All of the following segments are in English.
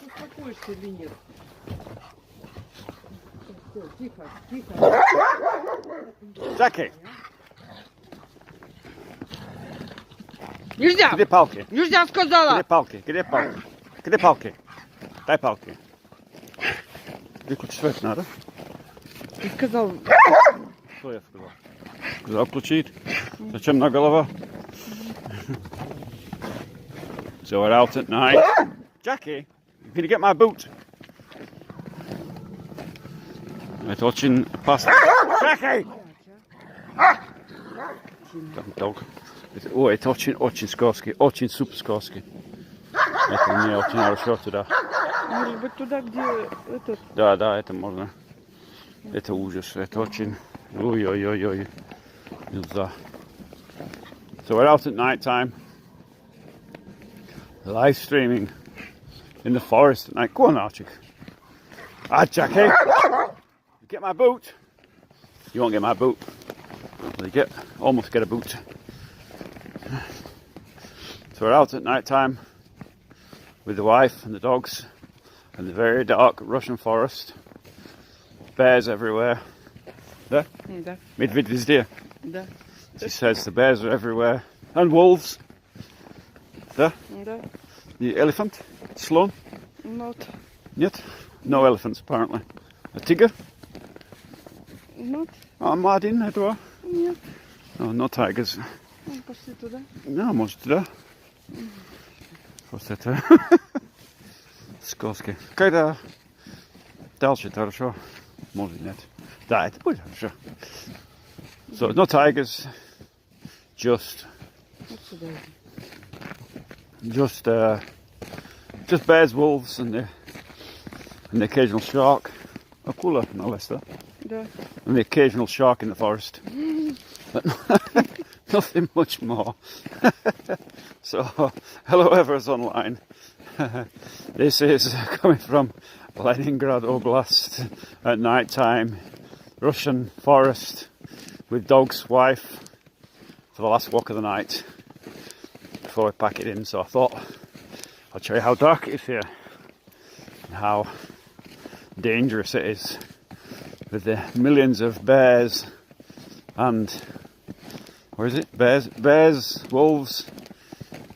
Успокоишься или нет? Все, тихо, тихо. Jackie, Нельзя! где палки? Нельзя, сказала! Где палки? Где палки? Где палки? Дай палки. Выключи свет надо. Ты сказал... Что я сказал? Сказал включить. Зачем на голова? So we're out at night. Jackie, you gonna get my boot? Это очень опасно. Jackie! Там дог. Ой, это очень скользкий, очень супер скользкий. Это не очень хорошо туда. Может быть, туда, где этот... Да, это можно. Это ужас, это очень... Ой-ой-ой-ой. Нельзя. So we're out at night time. Live streaming in the forest at night. Go on, Archie. Ah, Jackie. Get my boot. You won't get my boot. You almost get a boot. So we're out at night time with the wife and the dogs in the very dark Russian forest. Bears everywhere. Да? Да. Медведь везде. Да. She says the bears are everywhere. And wolves. Да? Да. The elephant? Slon? Not. Нет? No elephants apparently. A tiger? Not. Oh, Martin, этого? Нет. No, no tigers. Пошли туда. No, может туда. Просто это... Скользкий. Когда дальше хорошо. Может нет. Да, это будет хорошо. So, no tigers. Just bears, wolves, and the occasional shark. Akula, no less that. Да. And the occasional shark in the forest. But nothing much more. So, hello whoever's online. This is coming from Leningrad Oblast at night time. Russian forest with dog's wife for the last walk of the night before we pack it in. So I thought I'll show you how dark it is here and how dangerous it is with the millions of bears and where is it? Bears, wolves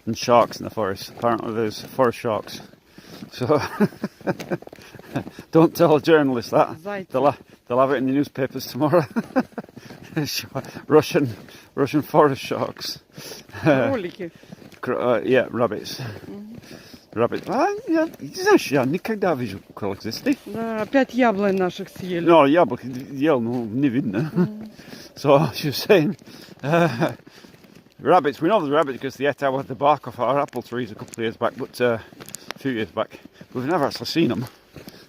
and sharks in the forest. Apparently there's forest sharks. So don't tell a journalist that. They'll have it in the newspapers tomorrow. Russian forest sharks. Кролики. Yeah, rabbits. Rabbits. Знаешь, я никогда вижу кролик здесь. Да, опять яблонь наших съели. No, яблок ел, но не видно. So she was saying, rabbits. We know there's rabbits because they ate the bark off our apple trees a couple of years back, but a few years back. We've never actually seen them.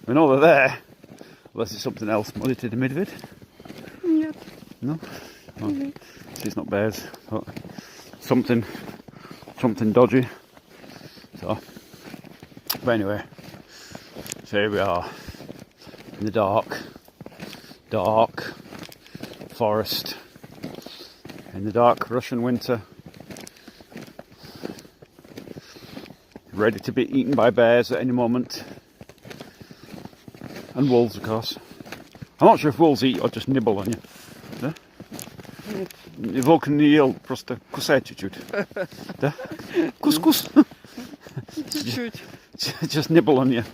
We know they're there, unless it's something else. Modity the midvid? Нет. No? Oh, it's not bears, but something dodgy. So, but anyway, so here we are in the dark forest, in the dark Russian winter, ready to be eaten by bears at any moment, and wolves, of course. I'm not sure if wolves eat or just nibble on you. Да? Волк не ел, просто кусает чуть-чуть. Да? Кус-кус. Чуть-чуть. Just nibble on you.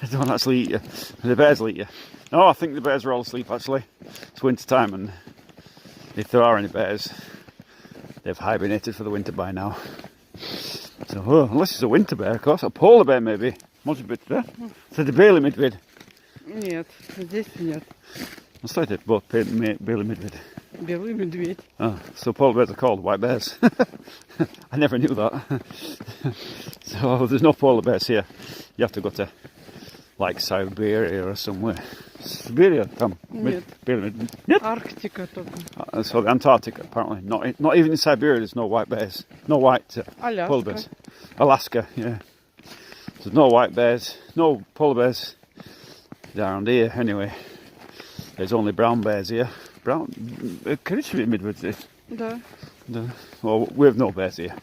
They don't actually eat you. The bears will eat you. No, I think the bears are all asleep actually. It's winter time and if there are any bears, they've hibernated for the winter by now. So, unless it's a winter bear, of course. A polar bear maybe. Может быть, да? Это белый медведь. Нет, здесь нет. I thought it both белый медведь. Белый медведь. Oh, so polar bears are called white bears. I never knew that. So there's no polar bears here. You have to go to like Siberia or somewhere. Siberia, там. Нет. Нет. Арктика только. So the Antarctica apparently. Not even in Siberia there's no white bears. No white polar bears. Alaska, yeah. There's no white bears. No polar bears down here anyway. There's only brown bears here. Brown, коричневые медведь здесь. Да. Well, we have no bears here,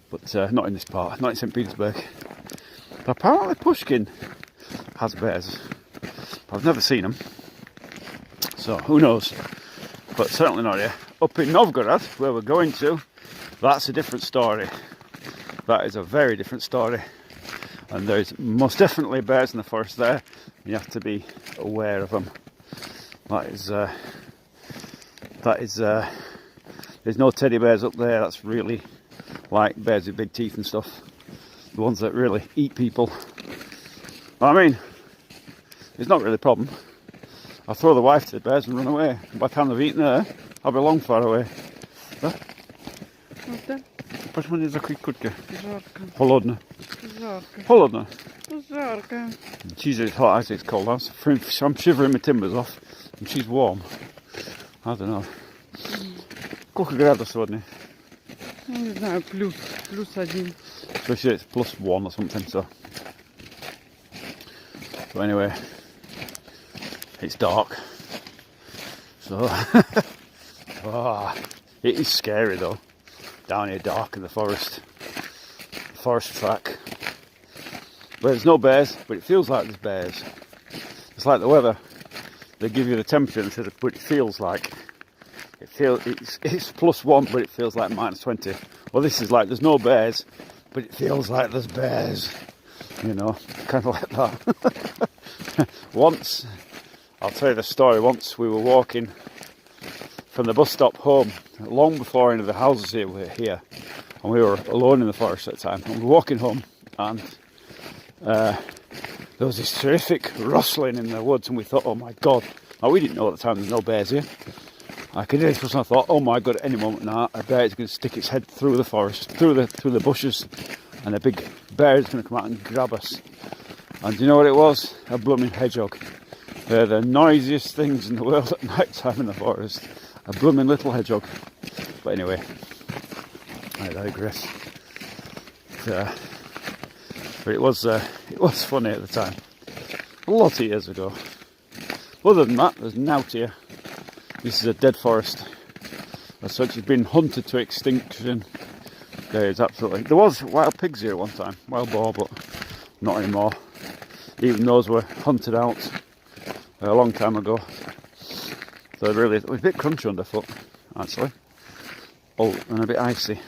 but not in this part, not in St. Petersburg. Apparently Pushkin has bears. I've never seen them. So who knows? But certainly not here. Up in Novgorod, where we're going to, that's a different story. That is a very different story. And there's most definitely bears in the forest there. You have to be aware of them. There's no teddy bears up there. That's really like bears with big teeth and stuff. The ones that really eat people. I mean, it's not really a problem. I'll throw the wife to the bears and run away. By the time they've eaten her, I'll be long far away. Вот да? Почему не закрыть куртки? Жарко. Холодно. Жарко. Холодно. Жарко. She's it's hot as it's cold. I'm shivering my timbers off, and she's warm. I don't know. Сколько градусов сегодня? Ну, не знаю, +1. So it's +1 or something. So anyway, it's dark. So it is scary though. Down here, dark in the forest track. But there's no bears, but it feels like there's bears. It's like the weather. They give you the temperature and says, but it feels like it's +1, but it feels like -20. Well, this is like there's no bears, but it feels like there's bears. You know, kind of like that. Once, I'll tell you the story. Once we were walking from the bus stop home, long before any of the houses here were here, and we were alone in the forest at the time. And we were walking home, and there was this terrific rustling in the woods, and we thought, oh my god. Now, we didn't know at the time there's no bears here. I could hear this, and I thought, oh my god, at any moment now a bear is going to stick its head through the forest, through the bushes, and a big bear is going to come out and grab us. And do you know what it was? A blooming hedgehog. They're the noisiest things in the world at night time in the forest. A blooming little hedgehog. But anyway, I digress. But it was funny at the time. A lot of years ago. Other than that, there's nought here. This is a dead forest. As such, it's been hunted to extinction. There was wild pigs here at one time, wild boar, but not anymore. Even those were hunted out a long time ago. So really, it was a bit crunchy underfoot, actually. Oh, and a bit icy.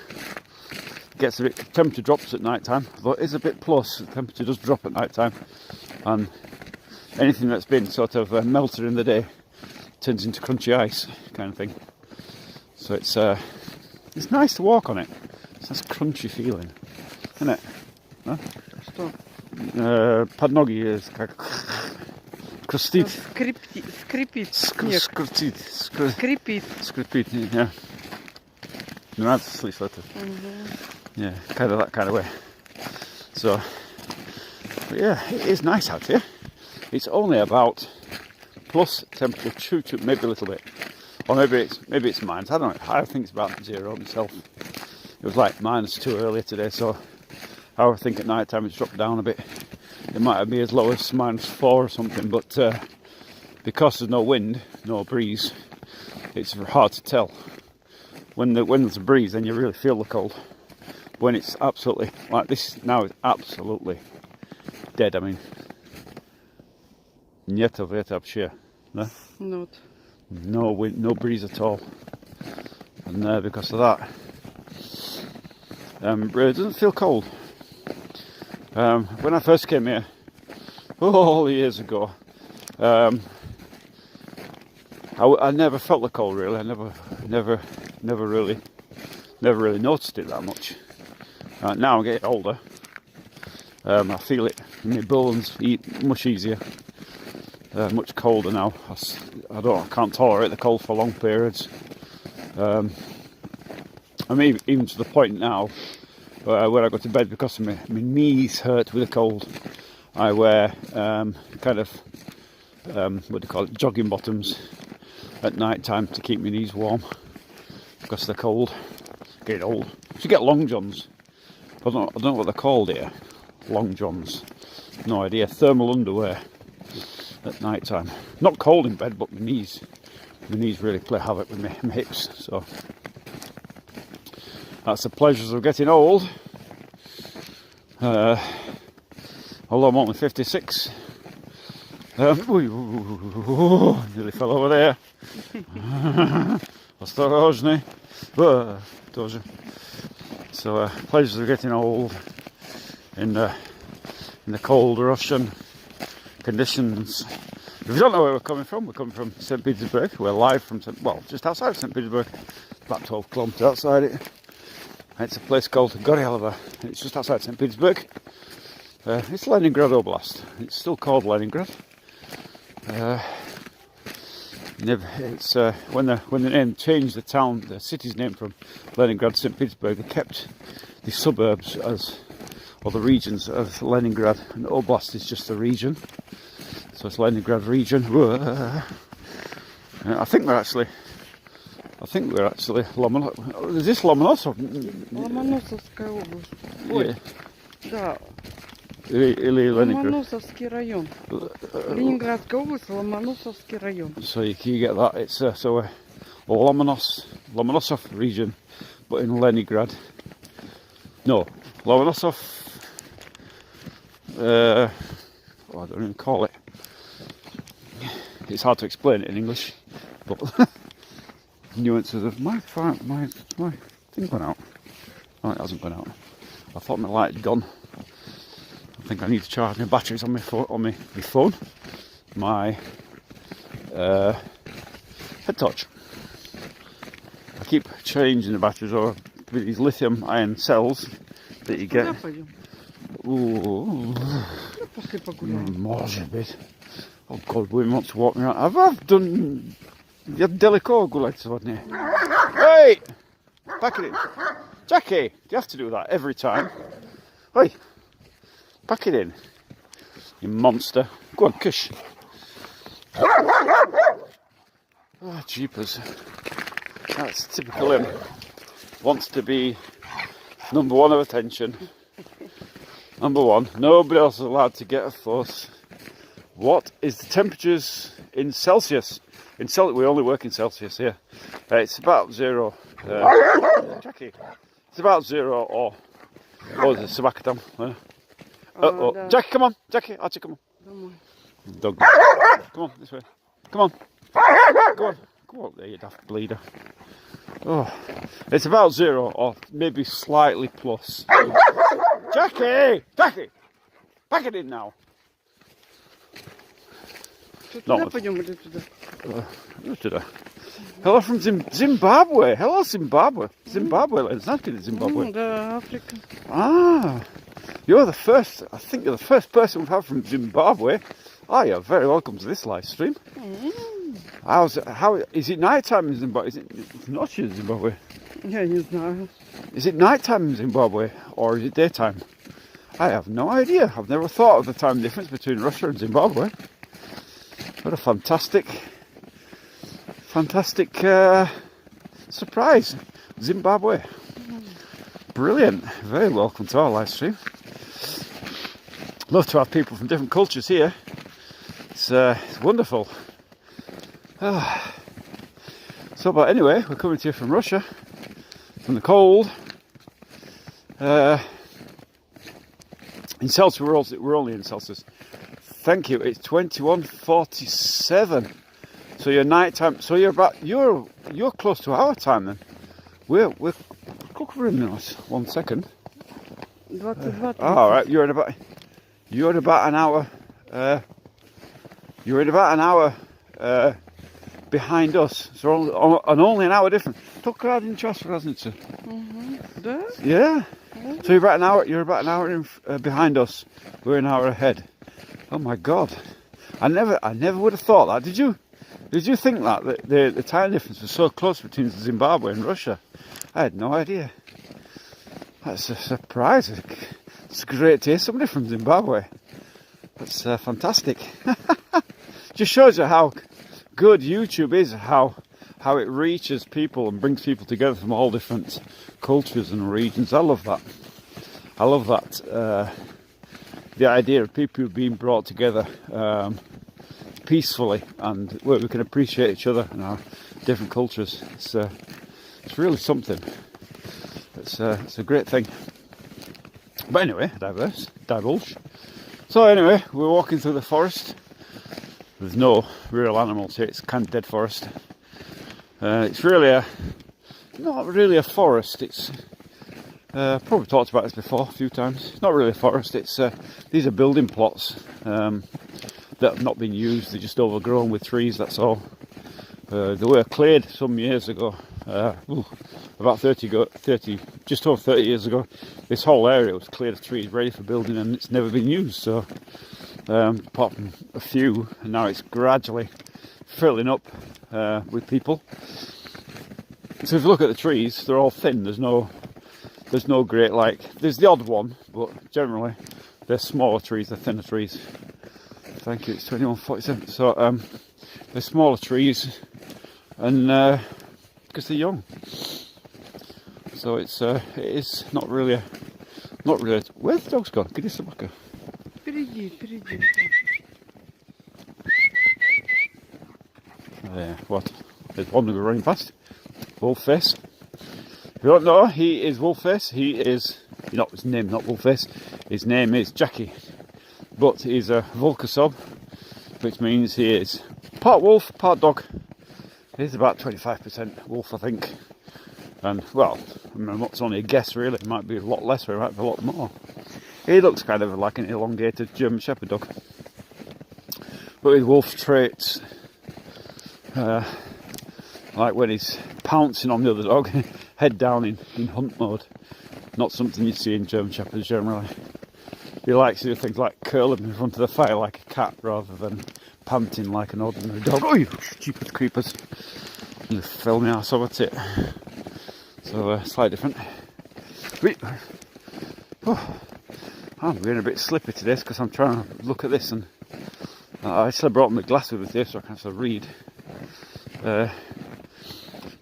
Gets a bit, temperature drops at night time, but it's a bit plus. The temperature does drop at night time, and anything that's been sort of melted in the day turns into crunchy ice, kind of thing. So it's nice to walk on it. It's a nice crunchy feeling, isn't it? Huh? Что? Под ноги хрустит. Скрипит. Снег. Скрипит, yeah. Не надо слышать это. Yeah, kind of that kind of way. So, but yeah, it is nice out here. It's only about plus temperature, maybe a little bit, or maybe it's minus. I don't know. I think it's about 0 myself. It was like -2 earlier today, so I would think at night time it's dropped down a bit. It might be as low as -4 or something, but because there's no wind, no breeze, it's hard to tell. When there's a breeze, then you really feel the cold. When it's absolutely like this now, it's absolutely dead. I mean, нет ветра вообще, no? Not. No wind, no breeze at all, and because of that, it doesn't feel cold. When I first came here, all the years ago, I never felt the cold really. I never really noticed it that much. Now I'm getting older. I feel it in my bones much easier, much colder now. I can't tolerate the cold for long periods. I mean, even to the point now where I go to bed because my knees hurt with the cold. I wear kind of what do you call it, jogging bottoms at night time to keep my knees warm because of the cold. Getting old. You get long johns. I don't know what they're called here. Long johns. No idea. Thermal underwear at night time. Not cold in bed, but my knees really play havoc with my hips. So that's the pleasures of getting old. although I'm only 56. Nearly fell over there. Осторожный. Тоже. So pleasures of getting old in the cold Russian conditions. If you don't know where we're coming from St. Petersburg. We're live from just outside St. Petersburg, about 12 kilometres outside it. It's a place called Goryalova. It's just outside St. Petersburg. It's Leningrad Oblast. It's still called Leningrad. It's when the name changed the city's name from Leningrad to St. Petersburg, they kept the suburbs or the regions of Leningrad, and Oblast is just the region. So it's Leningrad region. I think we're actually Lomonosov. Is this Lomonosov? Ломоносовская область. Ой, да. Или Leningrad. Ломоносовский район. Ленинградская область, Ломоносовский район. So you get that. It's a Lomonosov region, but in Leningrad. No, Lomonosov. I don't even call it. It's hard to explain it in English, but nuances of my thing went out. Oh, it hasn't gone out. I thought my light had gone. I think I need to charge my batteries on my phone, my head torch. I keep changing the batteries over with these lithium ion cells that you get. Ooh. Может быть. Oh God, women want to walk me around. I've done. Я далеко гулять сегодня. Hey! Pack it in. Jackie, do you have to do that every time? Hey! Pack it in. You monster. Go on, kush. Oh, jeepers. That's typical him. Wants to be number one of attention. Number one. Nobody else is allowed to get a fuss. What is the temperatures in Celsius? We only work in Celsius here. It's about 0. Jackie. It's about 0 or... Oh, there's a собака там. Uh-oh. Jackie, come on. Jackie, Archie, come on. Dog. Come on, this way. Come on. Go on. Come on, there you daft bleeder. Oh, it's about 0 or maybe slightly plus. Jackie! Jackie! Pack it in now. Туда пойдем или туда? Туда. Hello from Zimbabwe. Hello, Zimbabwe. Zimbabwe, it's not in Zimbabwe. Да, Африка. Ah, you're the first. I think you're the first person we've had from Zimbabwe. Oh, you're very welcome to this live stream. How is it night time in Zimbabwe? Is it not in Zimbabwe? Я не знаю. Is it night time in Zimbabwe or is it daytime? I have no idea. I've never thought of the time difference between Russia and Zimbabwe. What a fantastic surprise. Zimbabwe. Brilliant. Very welcome to our live stream. Love to have people from different cultures here. It's wonderful. So, but anyway, we're coming to you from Russia, from the cold. In Celsius, we're only in Celsius. Thank you. It's 21:47. So your night time. So you're close to our time then. We're covering minutes. 1 second. 22. All right. You're in about an hour. You're in about an hour behind us. So only an hour different. Только один час разница. Да? Yeah. So you're about an hour behind us. We're an hour ahead. Oh my God! I never would have thought that. Did you? Did you think that the time difference was so close between Zimbabwe and Russia? I had no idea. That's a surprise. It's great to hear somebody from Zimbabwe. That's fantastic. Just shows you how good YouTube is. How it reaches people and brings people together from all different cultures and regions. I love that. The idea of people being brought together peacefully and where we can appreciate each other and our different cultures. It's really something. It's a great thing. But anyway, divulge. So anyway, we're walking through the forest. There's no real animals here, it's kind of dead forest. It's really not really a forest, it's probably talked about this before a few times. It's not really a forest, it's these are building plots that have not been used, they're just overgrown with trees, that's all. They were cleared some years ago, about 30, just over 30 years ago. This whole area was cleared of trees ready for building, and it's never been used, so apart from a few, and now it's gradually filling up with people. So if you look at the trees, they're all thin, there's no great, like, there's the odd one, but generally they're smaller trees, they're thinner trees. Thank you, it's 21:47. So they're smaller trees, and because they're young, so it is not really. Where's the dog's gone? Get his собaka. Впереди. What? There's one running past. Wolfface. If you don't know, he is Wolfface. He is, his name, not Wolfface. His name is Jackie, but he's a Volkosob, which means he is part wolf, part dog. He's about 25% wolf, I think. And, well, I mean, it's only a guess, really. It might be a lot less, or it might be a lot more. He looks kind of like an elongated German Shepherd dog. But with wolf traits, like when he's pouncing on the other dog, head down in hunt mode. Not something you see in German Shepherds generally. He likes to do things like curl up in front of the fire like a cat, rather than panting like an ordinary dog. Oh, you stupid creepers. You fell me ass over it. So, slightly different. Oh, I'm getting a bit slippy today because I'm trying to look at this, and I actually brought my glasses with this so I can actually read. But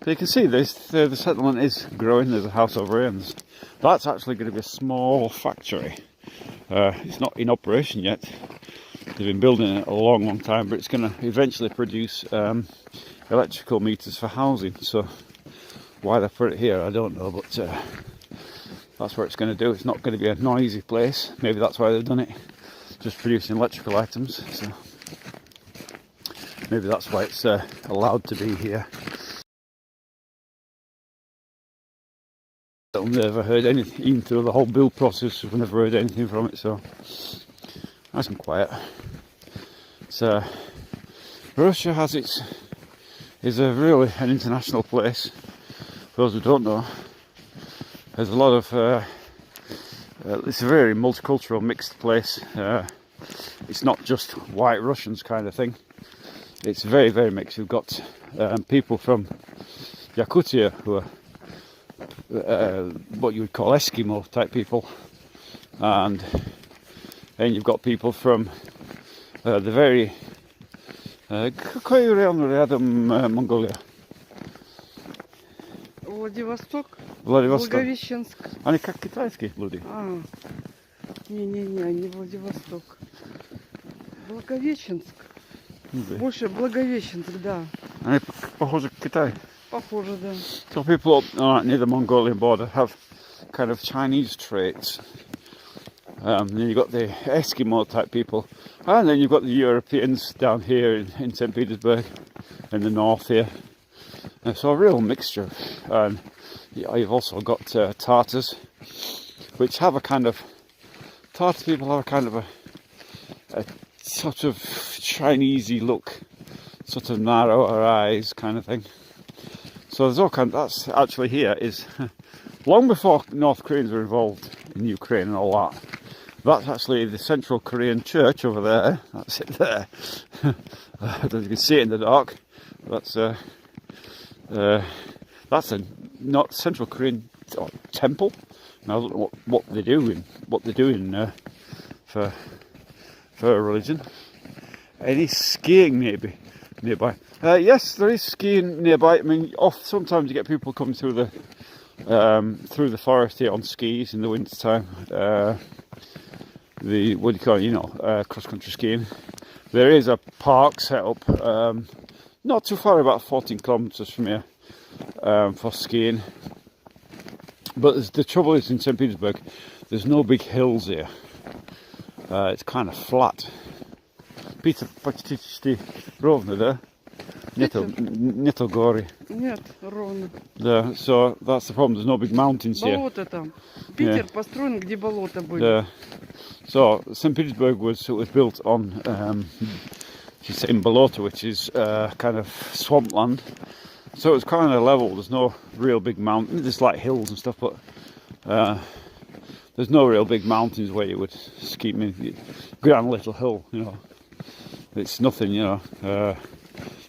you can see this, the settlement is growing. There's a house over here, and that's actually going to be a small factory. It's not in operation yet. They've been building it a long time, but it's going to eventually produce electrical meters for housing. So why they put it here, I don't know, but that's what it's going to do. It's not going to be a noisy place. Maybe that's why they've done it, just producing electrical items. So maybe that's why it's allowed to be here. I've never heard anything, even through the whole build process, I've never heard anything from it, so nice and quiet. So Russia is really an international place. For those who don't know, there's a lot of it's a very multicultural, mixed place. It's not just white Russians kind of thing. It's very, very mixed. You've got people from Yakutia who are what you would call Eskimo type people, and then you've got people from the very Mongolia. Владивосток? Владивосток. Благовещенск. Они как китайские люди. Не Владивосток. Благовещенск. Больше Благовещенск, да. Они похожи к Китаю. Похоже, да. So people up near the Mongolian border have kind of Chinese traits. Then you've got the Eskimo type people, and then you've got the Europeans down here in St. Petersburg, in the north here. So a real mixture. And you've also got Tartars, which have a kind of, Tartar people have a kind of a sort of Chinesey look, sort of narrower eyes kind of thing. So there's all kind. That's actually here is long before North Koreans were involved in Ukraine and all that. That's actually the Central Korean Church over there. That's it there. You can see it in the dark. That's a not Central Korean temple. And I don't know what they're doing. What they're doing for a religion. Any skiing maybe nearby? Yes, there is skiing nearby. I mean, sometimes you get people coming through the forest here on skis in the winter time. What do you call it? Cross country skiing. There is a park set up not too far, about 14 kilometres from here, for skiing. But the trouble is in St. Petersburg, there's no big hills here. it's kind of flat. Peter, почти ровно, да? Нету горы. Нет, ровно. Yeah, so that's the problem. There's no big mountains here. Болото там. Питер построен, где болото были. Yeah. So St. Petersburg was built on, she's saying bolota, which is kind of swampland. So it's kind of level. There's no real big mountains. There's like hills and stuff, but there's no real big mountains where you would ski. You go down a little hill, you know. It's nothing, you know.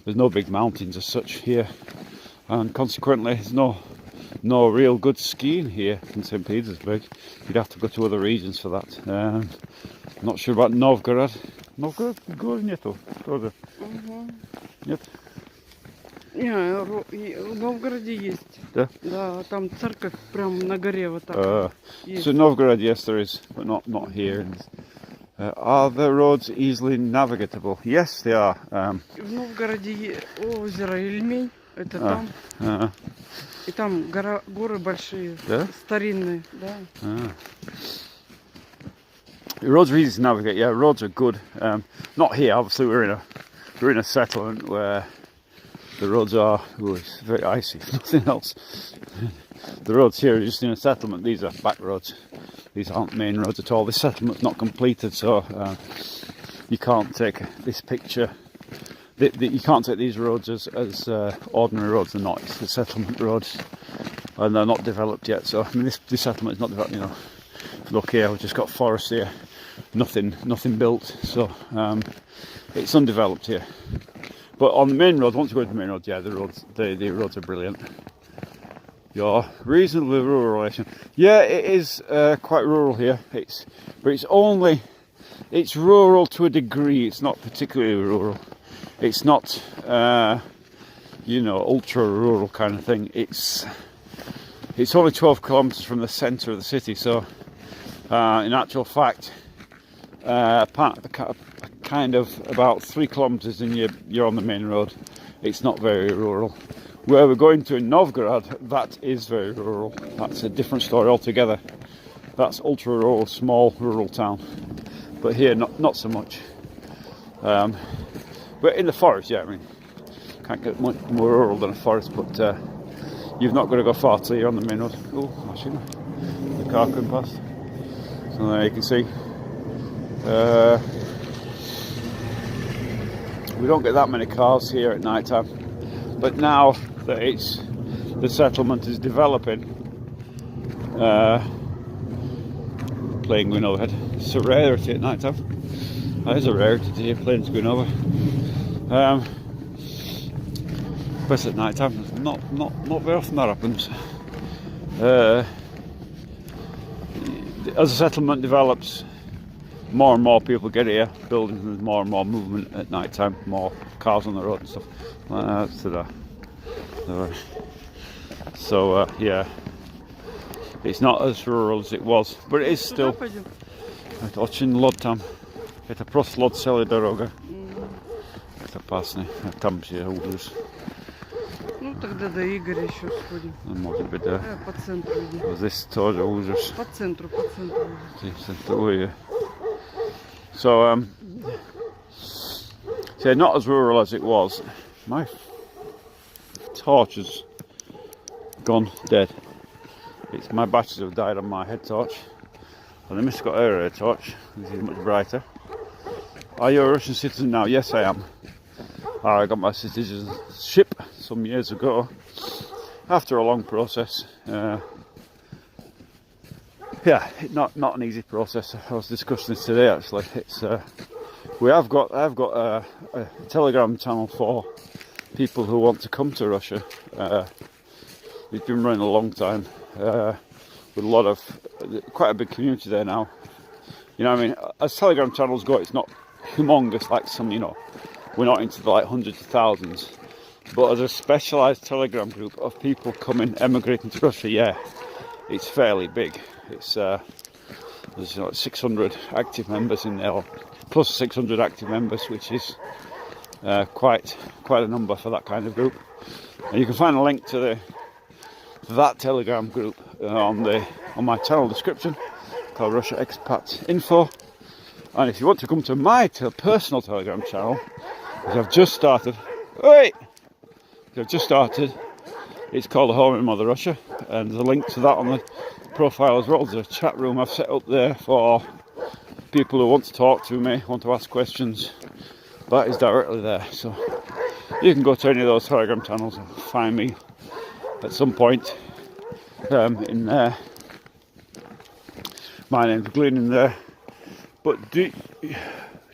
There's no big mountains as such here, and consequently, there's no real good skiing here in St. Petersburg. You'd have to go to other regions for that. Not sure about Novgorod. Novgorod? Горы нету. Тоже. Нет? Не, в Новгороде есть. Да? Да, там церковь прям на горе вот так. Есть. So Novgorod, yes, there is, but not here. Are the roads easily navigable? Yes, they are. В Новгороде озеро Ильмень, это там. И там горы большие, старинные. Да. The roads are easy to navigate. Yeah, roads are good. Not here, obviously. We're in a settlement where the roads are it's very icy. If nothing else, the roads here are just in a settlement. These are back roads. These aren't main roads at all. This settlement's not completed, so you can't take this picture. You can't take these roads as ordinary roads. They're not. It's the settlement roads, and they're not developed yet. So I mean, this settlement is not developed. You know, look here, we've just got forest here, nothing built. So it's undeveloped here. But on the main road, once you go to the main road, yeah, the roads are brilliant. Your reasonably rural relation. Yeah, it is quite rural here. It's rural to a degree. It's not particularly rural. It's not ultra rural kind of thing. It's only 12 kilometers from the center of the city. So in actual fact, kind of about 3 kilometers and you're on the main road. It's not very rural. Where we're going to in Novgorod, that is very rural. That's a different story altogether. That's ultra rural, small rural town. But here, not so much. But in the forest, yeah, I mean, can't get much more rural than a forest, but you've not got to go far till you're on the main road. Oh, machine. The car coming past. So there you can see. We don't get that many cars here at night time. But now that the settlement is developing, plane going overhead. It's a rarity at night time. That is a rarity to hear planes going over. But at night time, not very often that happens. As the settlement develops, more and more people get here, buildings, and more and more movement at night time, more cars on the road and stuff. So yeah, it's not as rural as it was, but it is still. Это очень лод там. Это просто лод целая дорога. Это опасно. Там все ужас. Ну тогда до Игоря еще сходим. Может быть, да. По центру иди. Здесь тоже ужас. По центру. So yeah, not as rural as it was. My torch has gone dead. My batteries have died on my head torch. And I must have got her torch, which is much brighter. Are you a Russian citizen now? Yes, I am. I got my citizenship some years ago after a long process. Yeah, not an easy process. I was discussing this today actually. It's I've got a Telegram channel for people who want to come to Russia. It's been running a long time with quite a big community there now. You know what I mean? As Telegram channels go, it's not humongous like some, we're not into the hundreds of thousands. But as a specialised Telegram group of people emigrating to Russia, yeah, it's fairly big. It's there's 600 active members in there, or plus 600 active members, which is quite a number for that kind of group. And you can find a link to that Telegram group on my channel description, called Russia Expat Info. And if you want to come to my personal Telegram channel, which I've just started, it's called The Home in Mother Russia, and there's a link to that on the profile as well. There's a chat room I've set up there for people who want to talk to me, want to ask questions. That is directly there, so you can go to any of those Telegram channels and find me at some point in there. My name's Glyn in there. But did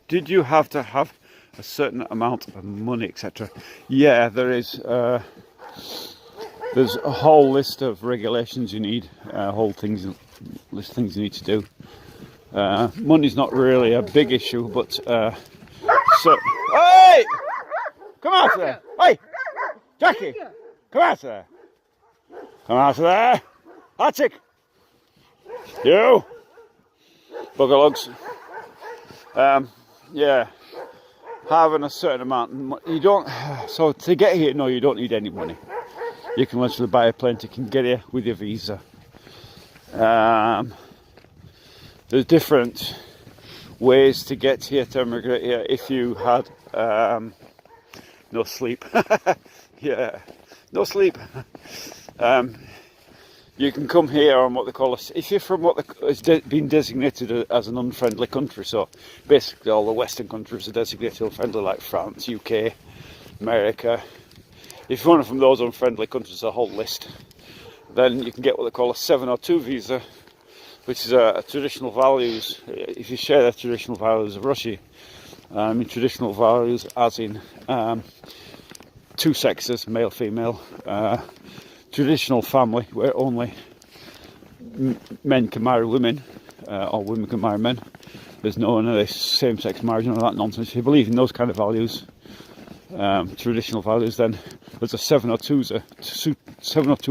you have to have a certain amount of money, etc.? Yeah, there is. There's a whole list of regulations you need, list of things you need to do. Money's not really a big issue, but so. Hey! Come out there! Hey! Jackie! Come out there! Come out there! Hatchick! You! Buggerlugs. Yeah, having a certain amount. You don't. So to get here, no, you don't need any money. You can literally buy a plane ticket and get here with your visa. There's different ways to get here, to immigrate here. If you had no sleep, yeah, no sleep. You can come here on what they call if you're from what has been designated as an unfriendly country. So basically all the Western countries are designated unfriendly, like France, UK, America. If you're one from those unfriendly countries, a whole list, then you can get what they call a 702 visa, which is a traditional values. If you share the traditional values of Russia, traditional values as in two sexes, male, female, traditional family where only men can marry women or women can marry men. There's no none of this same-sex marriage, none of that nonsense. If you believe in those kind of values, traditional values, then there's a 702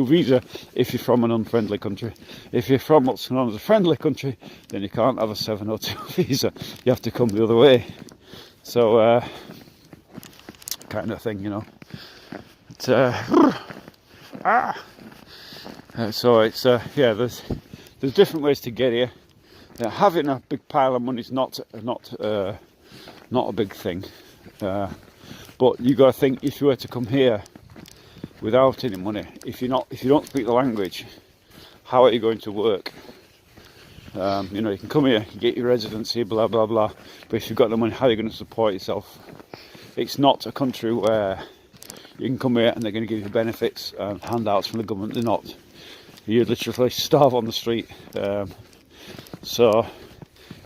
visa if you're from an unfriendly country. If you're from what's known as a friendly country, then you can't have a 702 visa. You have to come the other way. So kind of thing, you know. So it's yeah. There's different ways to get here. Having a big pile of money is not a big thing. But you got to think, if you were to come here without any money, if you don't speak the language, how are you going to work? You know, you can come here, you get your residency, blah blah blah. But if you've got no money, how are you going to support yourself? It's not a country where you can come here and they're going to give you benefits and handouts from the government. They're not. You literally starve on the street. So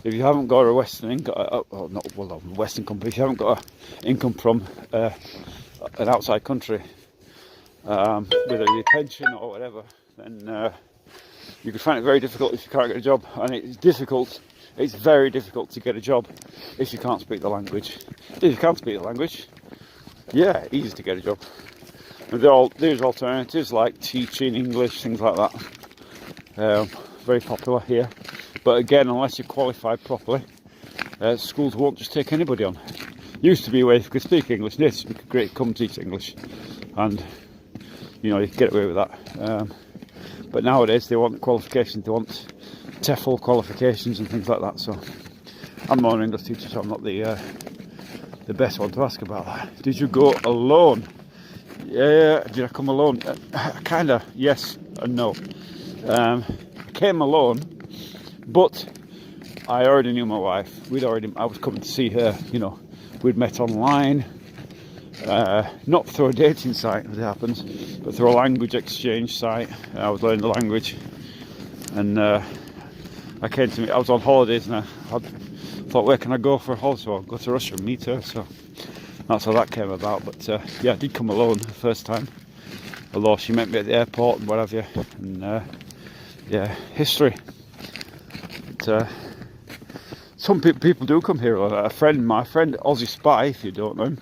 if you haven't got a Western income, Western company, if you haven't got an income from an outside country, whether your pension or whatever, then you can find it very difficult if you can't get a job. And it's very difficult to get a job if you can't speak the language. If you can't speak the language, yeah, easy to get a job. And there's alternatives like teaching English, things like that. Very popular here. But again, unless you're qualified properly, schools won't just take anybody on. Used to be where if you could speak English, native speaker, great, come teach English. And, you know, you can get away with that. But nowadays they want qualifications, they want TEFL qualifications and things like that. So I'm not an English teacher, so I'm not the best one to ask about that. Did you go alone? Yeah, did I come alone? Kinda, yes and no. I came alone, but I already knew my wife. I was coming to see her, you know. We'd met online, not through a dating site as it happens, but through a language exchange site. I was learning the language, and I was on holidays, and I thought, where can I go for a holiday? So I'll go to Russia and meet her. So that's how that came about. But yeah, I did come alone the first time, although she met me at the airport and what have you. And yeah, history. But, some people do come here. My friend Aussie Spy, if you don't know him,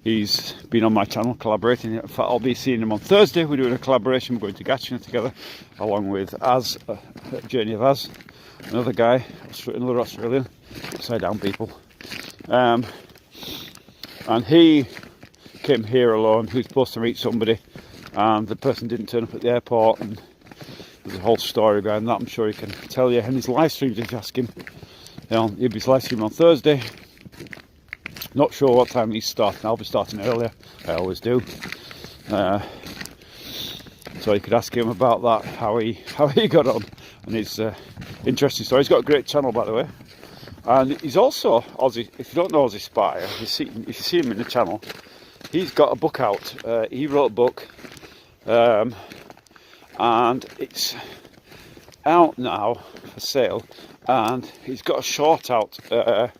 he's been on my channel collaborating. In fact, I'll be seeing him on Thursday. We're doing a collaboration. We're going to Gatchina together, along with Az, Journey of Az, another guy, another Australian, upside down people. And he came here alone. He was supposed to meet somebody, and the person didn't turn up at the airport. And there's a whole story behind that. I'm sure he can tell you in his live streams if you ask him. He'll be live streaming on Thursday. Not sure what time he's starting. I'll be starting earlier. I always do. So you could ask him about that, how he got on, and his interesting story. He's got a great channel, by the way, and he's also Aussie. If you don't know Aussie Spy, if you see him in the channel, he's got a book out. He wrote a book, and it's out now for sale. And he's got a short out, an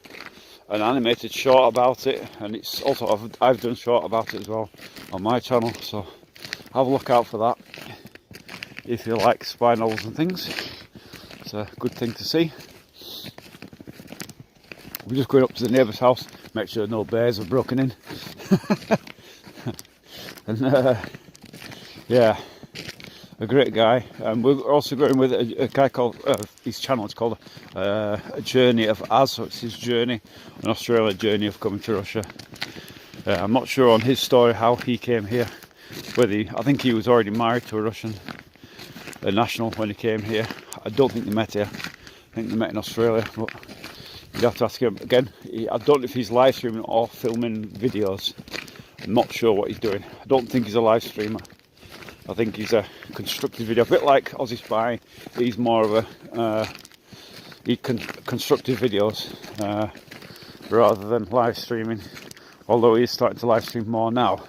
animated short about it, and it's also I've done short about it as well on my channel. So have a look out for that if you like spy novels and things. It's a good thing to see. We're just going up to the neighbour's house, make sure no bears have broken in. And yeah, a great guy. And we're also going with a guy called, his channel is called A Journey of Az, so it's his journey, an Australia journey of coming to Russia. I'm not sure on his story how he came here. I think he was already married to a Russian national when he came here. I don't think they met here. I think they met in Australia, but you'd have to ask him again. I don't know if he's live streaming or filming videos. I'm not sure what he's doing. I don't think he's a live streamer. I think he's a constructive video, a bit like Aussie Spy. He's more of a constructive videos rather than live streaming. Although he is starting to live stream more now.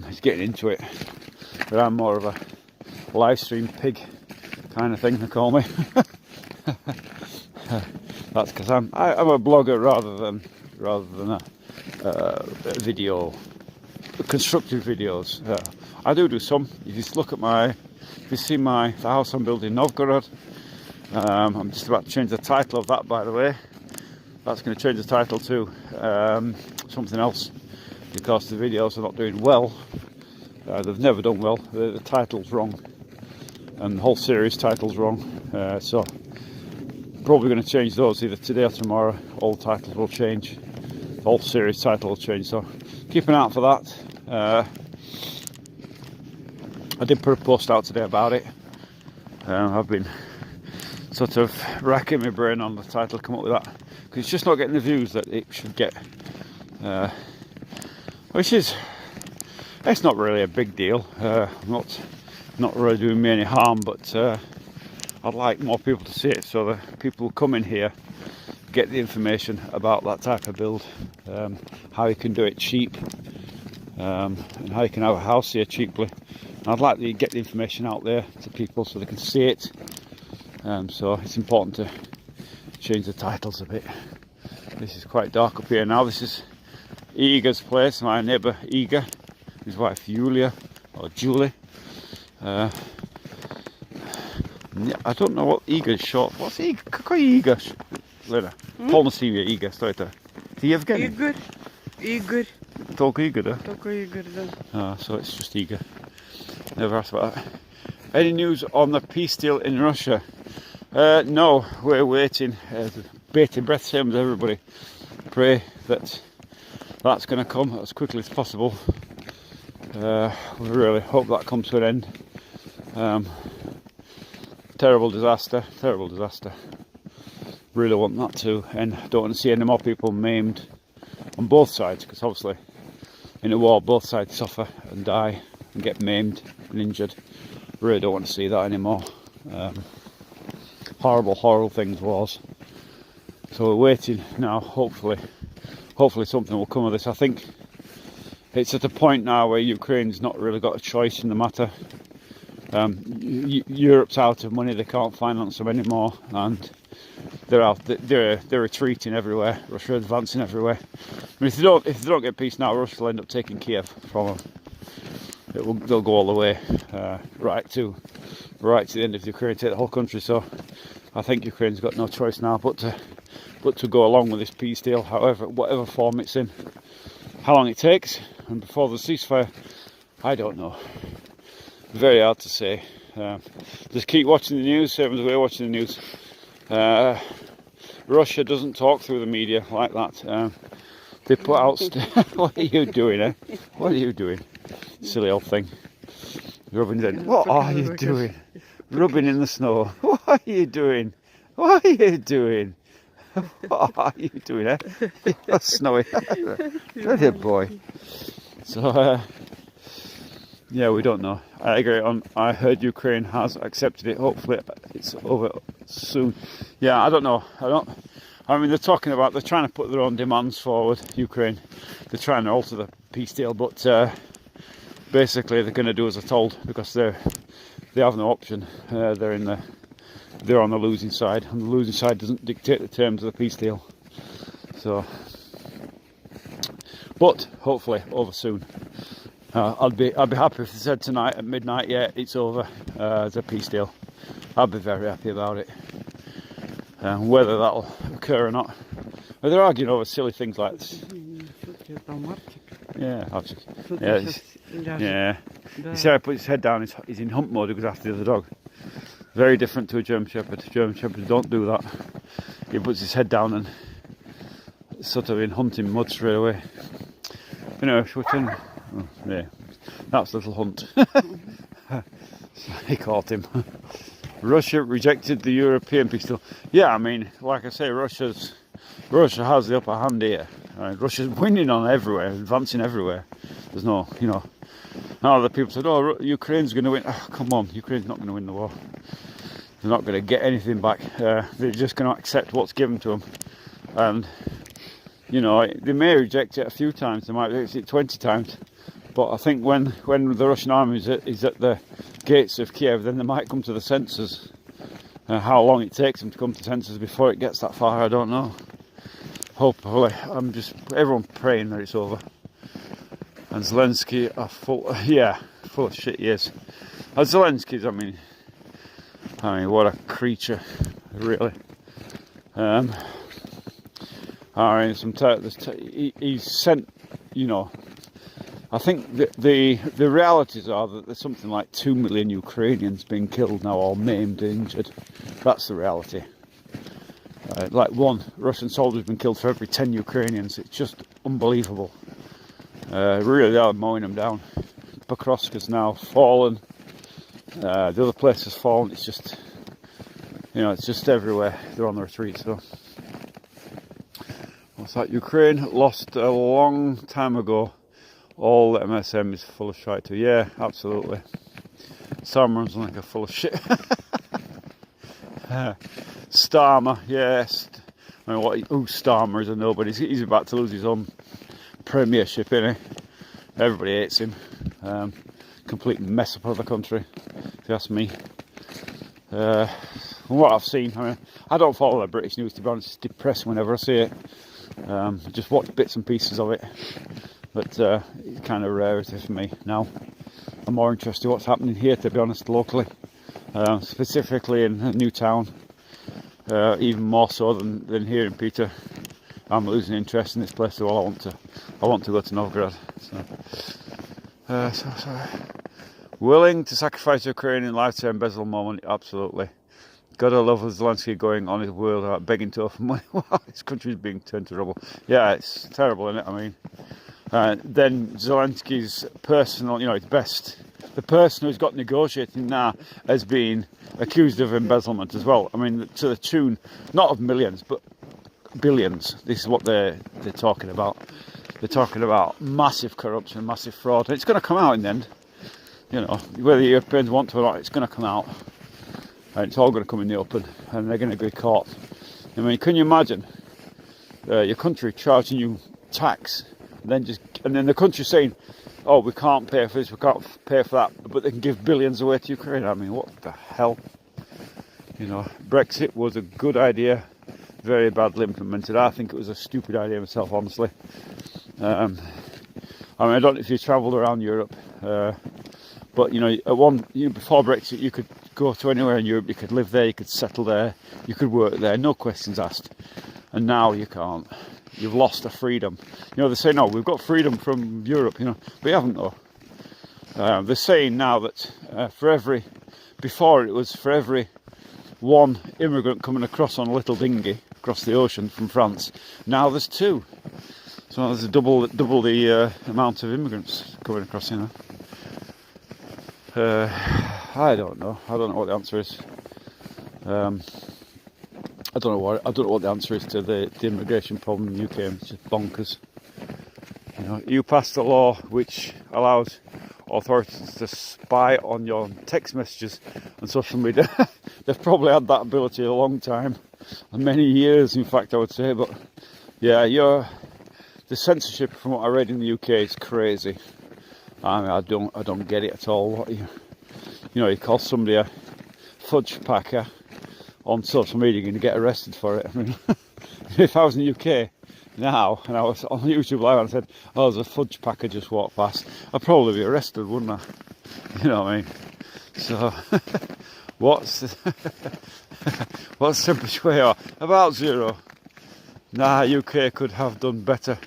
He's getting into it, but I'm more of a live stream pig kind of thing, they call me. That's because I'm a blogger rather than a video, constructive videos. I do some. If you look at if you see the house I'm building in Novgorod, I'm just about to change the title of that, by the way. That's going to change the title to something else, because the videos are not doing well. They've never done well. The title's wrong, and the whole series title's wrong. So probably going to change those either today or tomorrow. All the titles will change. The whole series title will change. So keep an eye out for that. I did put a post out today about it. I've been sort of racking my brain on the title to come up with that, because it's just not getting the views that it should get. It's not really a big deal. Not really doing me any harm, but I'd like more people to see it, so that people come in here get the information about that type of build, how you can do it cheap, and how you can have a house here cheaply. And I'd like to get the information out there to people so they can see it. So it's important to change the titles a bit. This is quite dark up here now. This is Igor's place, my neighbour Igor, his wife Julia, or Julie. I don't know what Igor's short. What's Igor? Какой Igor? Lena. Полностью имя Igor, что это? Ты Евгений? Игорь. Только Igor, да? Только Игорь, да. So it's just Igor. Never asked about that. Any news on the peace deal in Russia? No, we're waiting. Bated breath, same as everybody. Pray that that's going to come as quickly as possible. We really hope that comes to an end. Terrible disaster. Really want that to end. Don't want to see any more people maimed on both sides, because obviously in a war both sides suffer and die and get maimed and injured. Really don't want to see that anymore. Horrible things, wars. So we're waiting now. Hopefully something will come of this. I think it's at a point now where Ukraine's not really got a choice in the matter. Europe's out of money; they can't finance them anymore, and they're retreating everywhere. Russia advancing everywhere. I mean, if they don't get peace now, Russia will end up taking Kiev from them. They'll go all the way right to the end of Ukraine, take the whole country. So I think Ukraine's got no choice now but to go along with this peace deal, whatever form it's in. How long it takes, and before the ceasefire, I don't know. Very hard to say. Just keep watching the news, same as we're watching the news. Russia doesn't talk through the media like that. They put out... What are you doing, eh? What are you doing? Silly old thing. Rubbing in. What are you doing? Rubbing in the snow. What are you doing? What are you doing? What are you doing, eh? That's snowy. Good boy. So, yeah, we don't know. I agree. I heard Ukraine has accepted it. Hopefully, it's over soon. Yeah, I don't know. I mean, they're trying to put their own demands forward. Ukraine. They're trying to alter the peace deal, but basically they're going to do as they're told because they have no option. They're on the losing side, and the losing side doesn't dictate the terms of the peace deal. So, but hopefully over soon. I'd be happy if they said tonight at midnight, yeah, it's over, the peace deal. I'd be very happy about it. Whether that'll occur or not. But they're arguing over silly things like this. Yeah, yeah. You see, I put his head down. He's in hump mode. He goes after the other dog. Very different to a German Shepherd. German Shepherds don't do that. He puts his head down and sort of in hunting mode straight away. You know, yeah, that's little Hunt. He caught him. Russia rejected the European peace deal. Yeah, I mean, like I say, Russia has the upper hand here. Russia's winning on everywhere, advancing everywhere. There's no, now the people said, oh, Ukraine's going to win. Oh, come on, Ukraine's not going to win the war. They're not going to get anything back. They're just going to accept what's given to them. And, they may reject it a few times. They might reject it 20 times. But I think when the Russian army is at the gates of Kiev, then they might come to the senses. How long it takes them to come to senses before it gets that far, I don't know. Hopefully, everyone praying that it's over. And Zelensky are full of shit, yes. And Zelensky's, I mean, what a creature, really. He's sent, I think the realities are that there's something like 2 million Ukrainians being killed now, or maimed, injured. That's the reality. Like one Russian soldier's been killed for every 10 Ukrainians. It's just unbelievable. Really, they are mowing them down. Pokrovska's now fallen. The other place has fallen. It's just, it's just everywhere. They're on the retreat. So, what's that? Ukraine lost a long time ago. All the MSM is full of shite too. Yeah, absolutely. Salmon's like a full of shit. Starmer, yes. I mean, who Starmer is a nobody. He's about to lose his own premiership, isn't he? Everybody hates him. Complete mess up of the country, if you ask me. From what I've seen, I mean, I don't follow the British news, to be honest. It's depressing whenever I see it. Just watch bits and pieces of it. But it's kind of a rarity for me now. I'm more interested in what's happening here, to be honest, locally. Specifically in Newtown. Even more so than here in Peter. I'm losing interest in this place, so I want to go to Novgorod. So willing to sacrifice Ukraine in life to embezzle moment, absolutely. Gotta love Zelensky going on his world out begging to offer money. Wow, this country's being turned to rubble. Yeah, it's terrible, isn't it? I mean, then Zelensky's personal, his best. The person who's got negotiating now has been accused of embezzlement as well. I mean, to the tune, not of millions, but billions. This is what they're talking about. They're talking about massive corruption, massive fraud. And it's going to come out in the end. Whether the Europeans want to or not, it's going to come out. And it's all going to come in the open. And they're going to be caught. I mean, can you imagine your country charging you tax, and then the country saying, oh, we can't pay for this, we can't pay for that, but they can give billions away to Ukraine. I mean, what the hell? Brexit was a good idea, very badly implemented. I think it was a stupid idea myself, honestly. I mean, I don't know if you travelled around Europe, but before Brexit, you could go to anywhere in Europe, you could live there, you could settle there, you could work there, no questions asked. And now you can't. You've lost the freedom. They say, no, we've got freedom from Europe, but you haven't though. They're saying now that before it was for every one immigrant coming across on a little dinghy across the ocean from France, now there's 2. So there's double the amount of immigrants coming across, I don't know what the answer is. I don't know what the answer is to the immigration problem in the UK. It's just bonkers. You know, you passed a law which allows authorities to spy on your text messages and social media. They've probably had that ability a long time, many years, in fact, I would say. But yeah, the censorship, from what I read in the UK, is crazy. I mean, I don't get it at all. What you call somebody a fudge packer on social media, you're going to get arrested for it. I mean, if I was in the UK now and I was on YouTube Live and I said, "Oh, there's a fudge packer just walked past," I'd probably be arrested, wouldn't I? You know what I mean? So, what's the temperature where you are? About 0. Nah, UK could have done better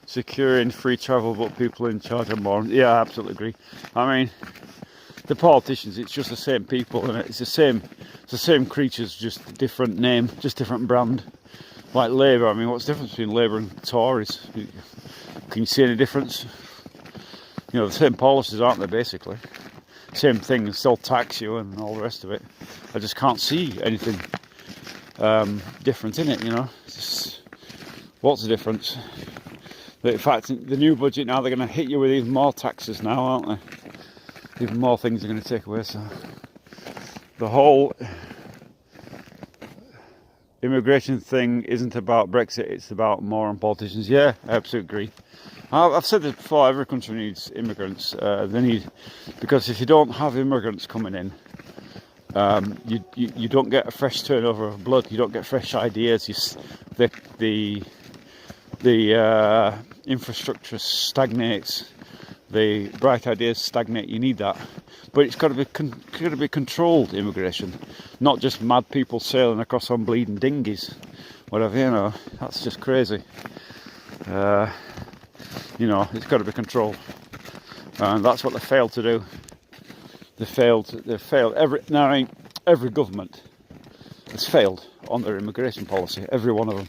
securing free travel, but people in charge are more. Yeah, I absolutely agree. I mean, the politicians, it's just the same people, and it's the same creatures, just different name, just different brand. Like Labour, I mean, what's the difference between Labour and Tories? Can you see any difference? You know, the same policies, aren't they, basically? Same thing, and still tax you and all the rest of it. I just can't see anything different in it, you know. What's the difference? But in fact, the new budget now, they're going to hit you with even more taxes now, aren't they? Even more things are going to take away, so the whole immigration thing isn't about Brexit, it's about more on politicians. Yeah, I absolutely agree. I've said this before, every country needs immigrants. Because if you don't have immigrants coming in, you don't get a fresh turnover of blood, you don't get fresh ideas, the infrastructure stagnates, the bright ideas stagnate. You need that, but it's got to be controlled immigration, not just mad people sailing across on bleeding dinghies, whatever. You know, that's just crazy. You know, it's got to be controlled, and that's what they failed to do. They failed. Every government has failed on their immigration policy. Every one of them.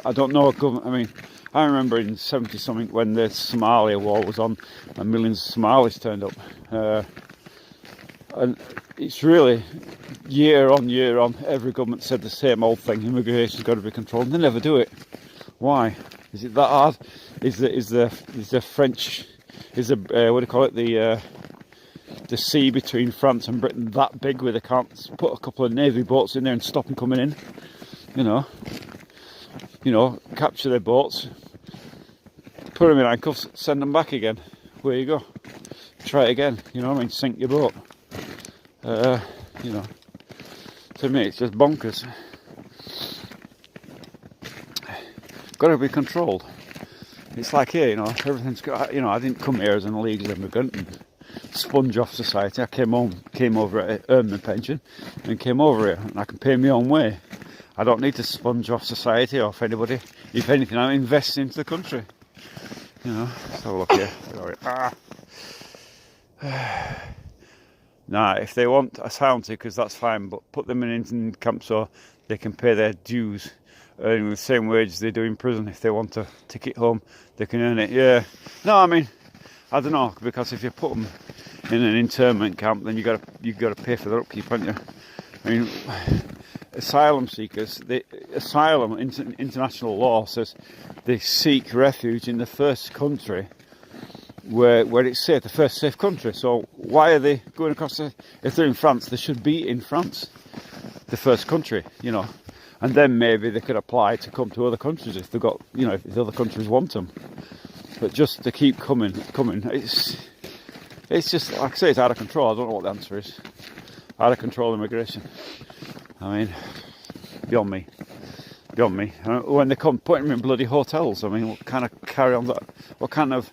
I don't know a government. I mean, I remember in 70 something when the Somalia war was on and millions of Somalis turned up. And it's really year on, every government said the same old thing: immigration's got to be controlled. And they never do it. Why? Is it that hard? Is the French? Is the what do you call it? The sea between France and Britain that big where they can't put a couple of navy boats in there and stop them coming in? You know, capture their boats, put them in handcuffs, send them back again. Where you go? Try it again. You know what I mean? Sink your boat. You know, to me, it's just bonkers. Got to be controlled. It's like here, you know, everything's got. You know, I didn't come here as an illegal immigrant and sponge off society. I came over, earned my pension, and came over here, and I can pay my own way. I don't need to sponge off society or off anybody. If anything, I'm investing into the country. You know, let's have a look here. Nah, if they want asylum seekers, that's fine, but put them in Indian camps so they can pay their dues, earning the same wage they do in prison. If they want a ticket home, they can earn it. Yeah. No, I mean, I don't know, because if you put them in an internment camp, then you got to pay for their upkeep, haven't you? I mean, asylum seekers, international law says they seek refuge in the first country where it's safe, the first safe country. So why are they going across if they're in France, they should be in France, the first country, you know. And then maybe they could apply to come to other countries if they've got, you know, if the other countries want them. But just to keep coming, it's just, like I say, it's out of control. I don't know what the answer is. Out of control immigration. I mean, beyond me. When they come putting them in bloody hotels, I mean, what kind of carry on that? What kind of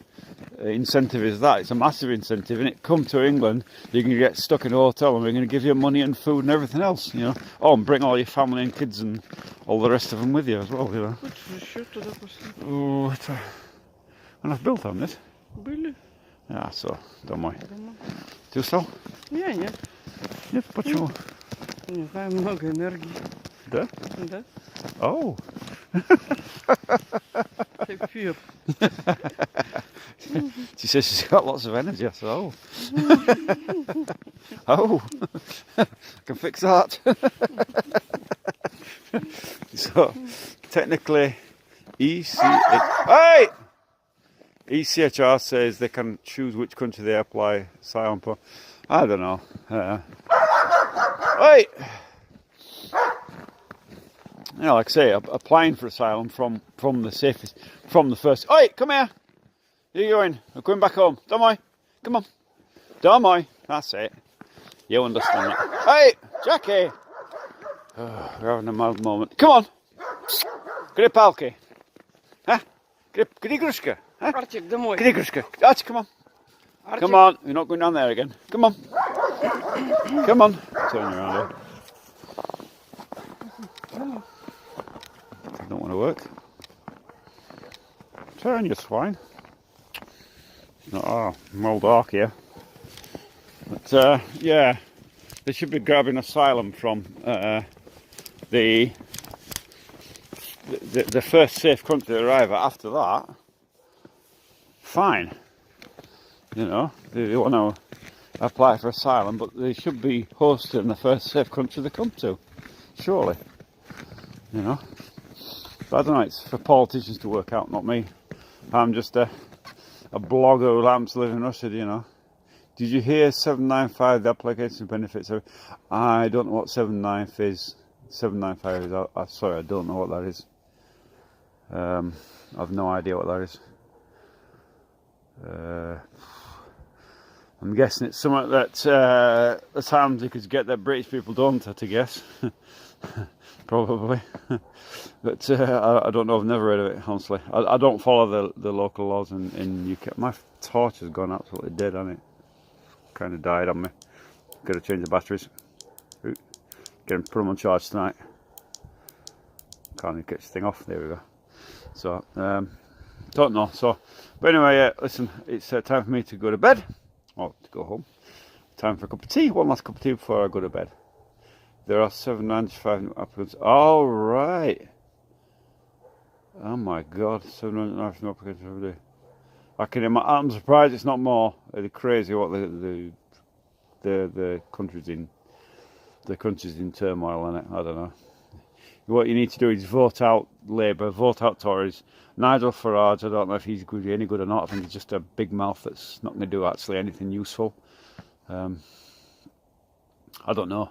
incentive is that? It's a massive incentive, and come to England, you can get stuck in a hotel, and we're going to give you money and food and everything else, you know. Oh, and bring all your family and kids and all the rest of them with you as well, you know. Oh, and I've built on this. Были? Yeah, so, домой. Ты устал? Нет. Нет, почему? Не знаю, много энергии. Да? Да. Oh. Эфир. She says she's got lots of energy, so. Oh. I can fix that. So technically, hey! ECHR says they can choose which country they apply asylum for. I don't know. Hey! Yeah, like I say, applying for asylum from the safest, from the first. Oi, come here. Where are you going? I'm going back home. Don't worry. Come on. Don't worry. That's it. You understand that. Hey, Jackie. Oh, we're having a mild moment. Come on. Kde palky? Huh? Kde gruška? Huh? Arчик, домой. Kde gruška? Archie, come on. Arчик. Come on. You're not going down there again. Come on. Come on. Turn around here. Don't want to work. Turn, you swine. Oh, I'm all dark here. But yeah, they should be grabbing asylum from the first safe country to arrive at. After that, fine. You know, they want to apply for asylum, but they should be hosted in the first safe country they come to. Surely. You know. But I don't know, it's for politicians to work out, not me. I'm just a blogger who happens to live in Russia, you know. Did you hear 795, the application benefits? I don't know what 795 is. 795 is, sorry, I don't know what that is. I've no idea what that is. I'm guessing it's something that the times you could get that British people don't, to guess. Probably. But I don't know, I've never heard of it, honestly. I don't follow the local laws in UK. My torch has gone absolutely dead, hasn't it? Kind of died on me. Got to change the batteries. Get them, put them on charge tonight. Can't even get this thing off. There we go. So, don't know. So, but anyway, listen, it's time for me to go to bed. Or to go home. Time for a cup of tea. One last cup of tea before I go to bed. There are 795 applicants. All right. Oh my God, 795 applicants every day. I'm surprised it's not more. It's crazy what the country's in. The country's in turmoil, isn't it? I don't know. What you need to do is vote out Labour, vote out Tories. Nigel Farage, I don't know if he's any good or not. I think he's just a big mouth that's not going to do actually anything useful. I don't know.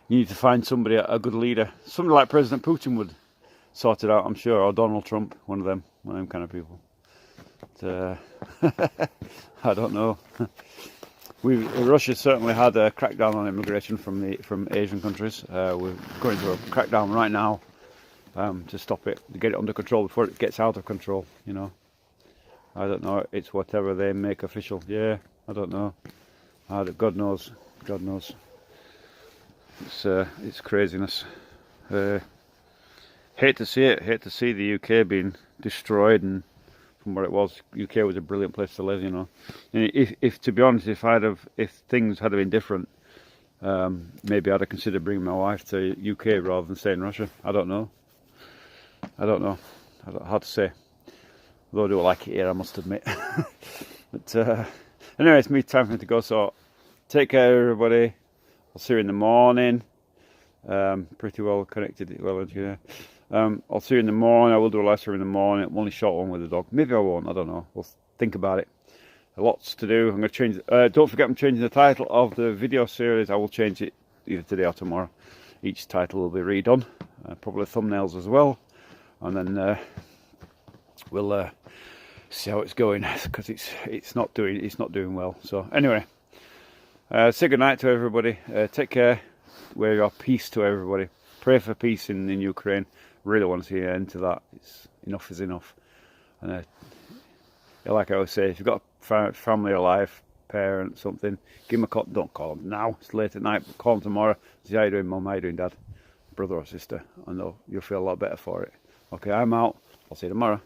You need to find somebody, a good leader. Somebody like President Putin would sort it out, I'm sure, or Donald Trump, one of them kind of people. But, I don't know. Russia certainly had a crackdown on immigration from Asian countries. We're going through a crackdown right now to stop it, to get it under control before it gets out of control. You know, I don't know. It's whatever they make official. Yeah, I don't know. God knows. God knows. It's craziness. Hate to see it. Hate to see the UK being destroyed and from where it was. UK was a brilliant place to live, you know. And if to be honest, if things had been different, maybe I'd have considered bringing my wife to UK rather than stay in Russia. I don't know. Hard to say. Although I do like it here, I must admit. But anyway, it's time for me to go. So take care, everybody. I'll see you in the morning. Pretty well connected. I'll see you in the morning. I will do a live stream in the morning. I'm only short one with the dog. Maybe I won't. I don't know. We'll think about it. Lots to do. I'm going to change. Don't forget, I'm changing the title of the video series. I will change it either today or tomorrow. Each title will be redone. Probably thumbnails as well. And then we'll see how it's going, because it's not doing well. So anyway, say good night to everybody. Take care. Wear your peace to everybody. Pray for peace in Ukraine. Really want to see an end to that. Enough is enough. And like I always say, if you've got a family alive, parent, something, give them a call. Don't call them now. It's late at night. But call them tomorrow. See how you doing, mum? How you doing, dad? Brother or sister? I know you'll feel a lot better for it. Okay, I'm out. I'll see you tomorrow.